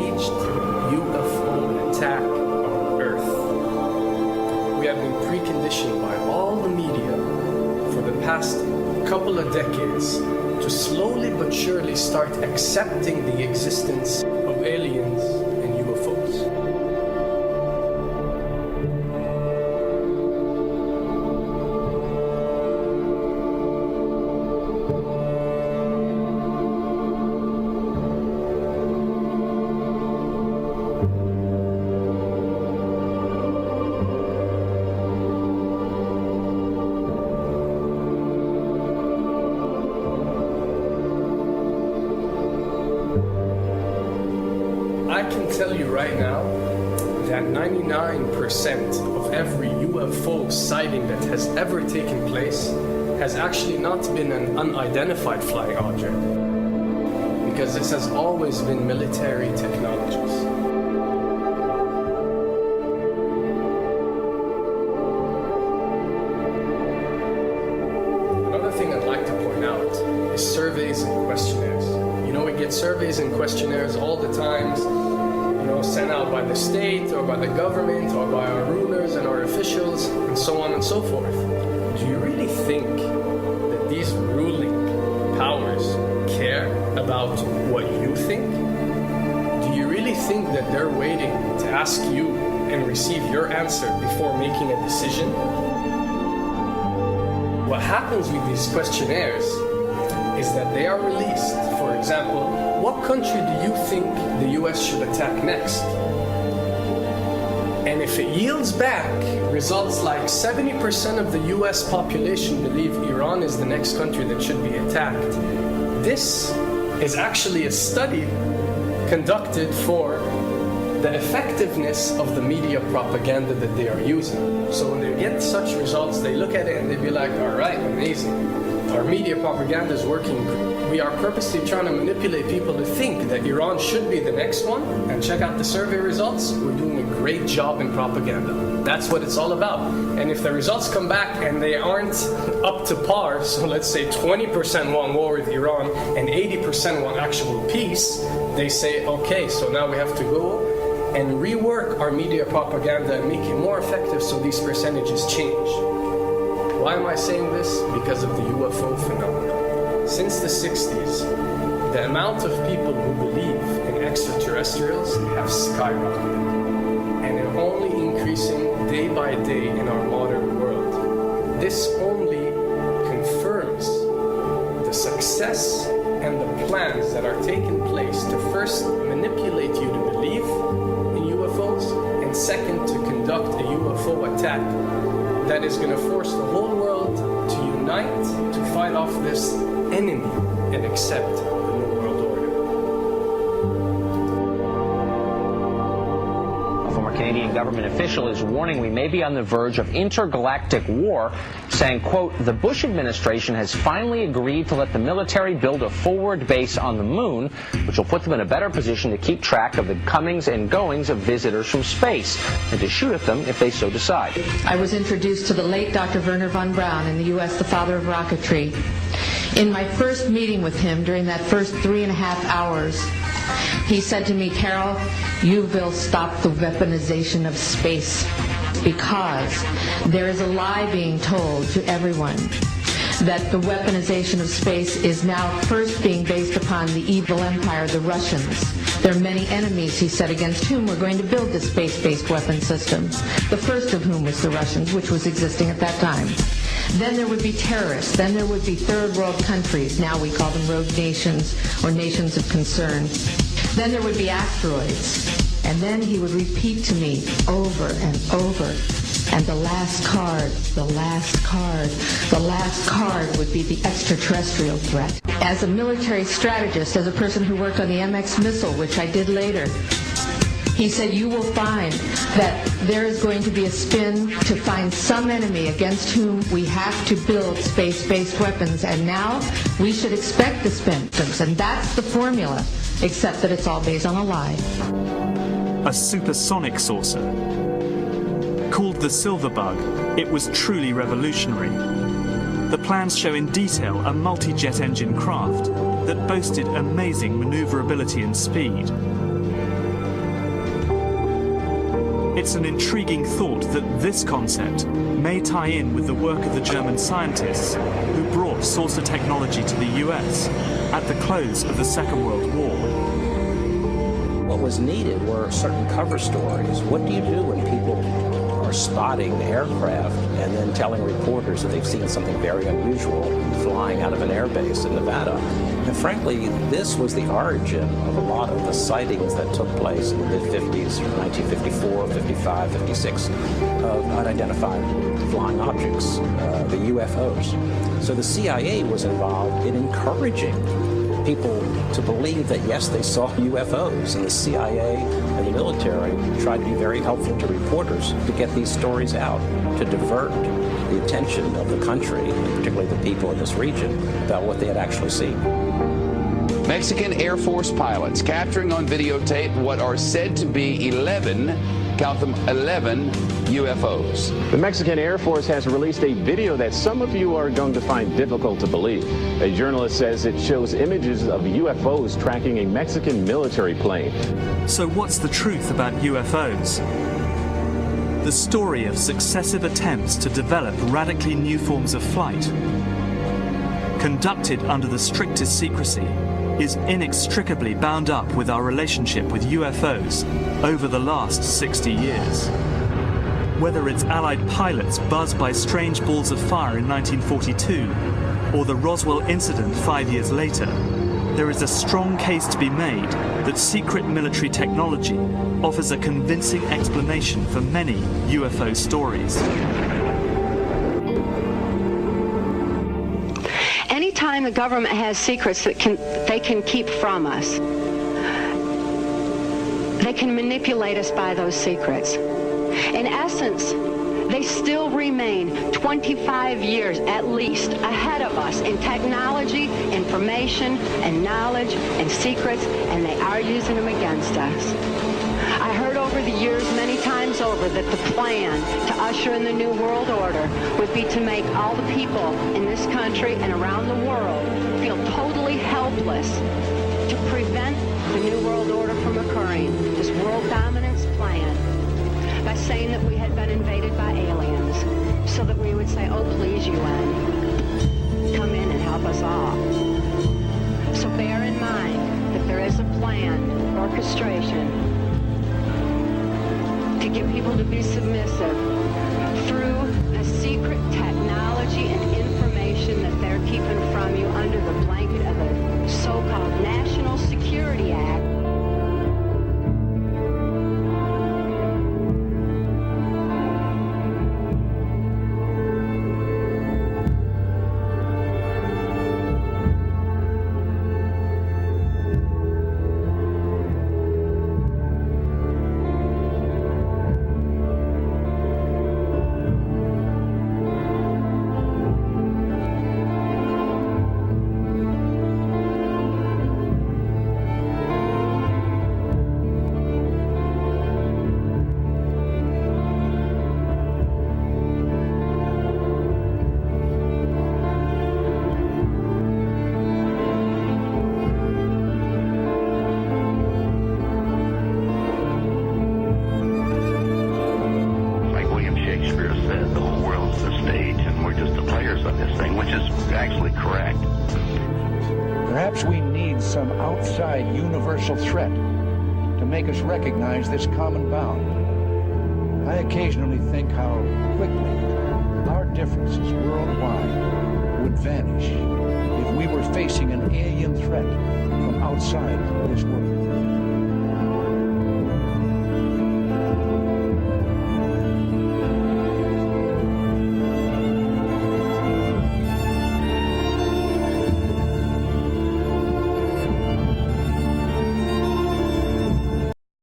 staged UFO attack on Earth. We have been preconditioned by all the media for the past couple of decades to slowly but surely start accepting the existence of aliens and UFOs. I can tell you right now that 99% of every UFO sighting that has ever taken place has actually not been an unidentified flying object, because this has always been military technologies. Another thing I'd like to point out is surveys and questionnaires. You know, we get surveys and questionnaires all the time, sent out by the state or by the government or by our rulers and our officials and so on and so forth. Do you really think that these ruling powers care about what you think? Do you really think that they're waiting to ask you and receive your answer before making a decision? What happens with these questionnaires is that they are released. For example, what country do you think the US should attack next? And if it yields back results like 70% of the US population believe Iran is the next country that should be attacked, this is actually a study conducted for the effectiveness of the media propaganda that they are using. So when they get such results, they look at it and they be like, all right, amazing. Our media propaganda is working. We are purposely trying to manipulate people to think that Iran should be the next one, and check out the survey results. We're doing a great job in propaganda. That's what it's all about. And if the results come back and they aren't up to par, so let's say 20% want war with Iran and 80% want actual peace, they say, okay, so now we have to go and rework our media propaganda and make it more effective so these percentages change. Why am I saying this? Because of the UFO phenomenon. Since the 60s, the amount of people who believe in extraterrestrials have skyrocketed, and are only increasing day by day in our modern world. This only confirms the success and the plans that are taking place to first manipulate you to believe in UFOs, and second, to conduct a UFO attack that is going to force the whole world to unite to fight off this enemy and accept the New World Order. A former Canadian government official is warning we may be on the verge of intergalactic war, saying, quote, the Bush administration has finally agreed to let the military build a forward base on the moon, which will put them in a better position to keep track of the comings and goings of visitors from space, and to shoot at them if they so decide. I was introduced to the late Dr. Wernher von Braun in the U.S., the father of rocketry. In my first meeting with him, during that first 3.5 hours, he said to me, Carol, you will stop the weaponization of space, because there is a lie being told to everyone that the weaponization of space is now first being based upon the evil empire, the Russians. There are many enemies, he said, against whom we're going to build this space-based weapon system, the first of whom was the Russians, which was existing at that time. Then there would be terrorists. Then there would be third world countries. Now we call them rogue nations or nations of concern. Then there would be asteroids. And then he would repeat to me over and over, and the last card, the last card, the last card would be the extraterrestrial threat. As a military strategist, as a person who worked on the MX missile, which I did later, he said, you will find that there is going to be a spin to find some enemy against whom we have to build space-based weapons, and now we should expect the spin. And that's the formula, except that it's all based on a lie. A supersonic saucer. Called the Silver Bug, it was truly revolutionary. The plans show in detail a multi-jet engine craft that boasted amazing maneuverability and speed. It's an intriguing thought that this concept may tie in with the work of the German scientists who brought saucer technology to the US at the close of the Second World War. What was needed were certain cover stories. What do you do when people are spotting aircraft and then telling reporters that they've seen something very unusual flying out of an airbase in Nevada? And frankly, this was the origin of a lot of the sightings that took place in the mid-50s, 1954, 55, 56, of unidentified flying objects, the UFOs. So the CIA was involved in encouraging people to believe that, yes, they saw UFOs, and the CIA and the military tried to be very helpful to reporters to get these stories out, to divert the attention of the country, and particularly the people in this region, about what they had actually seen. Mexican Air Force pilots capturing on videotape what are said to be 11, count them, 11 UFOs. The Mexican Air Force has released a video that some of you are going to find difficult to believe. A journalist says it shows images of UFOs tracking a Mexican military plane. So what's the truth about UFOs? The story of successive attempts to develop radically new forms of flight, conducted under the strictest secrecy, is inextricably bound up with our relationship with UFOs over the last 60 years. Whether it's Allied pilots buzzed by strange balls of fire in 1942 or the Roswell incident 5 years later, there is a strong case to be made that secret military technology offers a convincing explanation for many UFO stories. Anytime the government has secrets that they can keep from us, they can manipulate us by those secrets. In essence, they still remain 25 years at least ahead of us in technology, information, and knowledge and secrets, and they are using them against us. I heard over the years many times over that the plan to usher in the New World Order would be to make all the people in this country and around the world feel totally helpless to prevent the New World Order from occurring, this world dominance plan, by saying that we had been invaded by aliens, so that we would say, oh, please, UN, come in and help us all. So bear in mind that there is a planned orchestration to get people to be submissive through a secret technology and information that they're keeping from you under the blanket of a so-called National Security Act. Perhaps we need some outside universal threat to make us recognize this common bound. I occasionally think how quickly our differences worldwide would vanish if we were facing an alien threat from outside this world.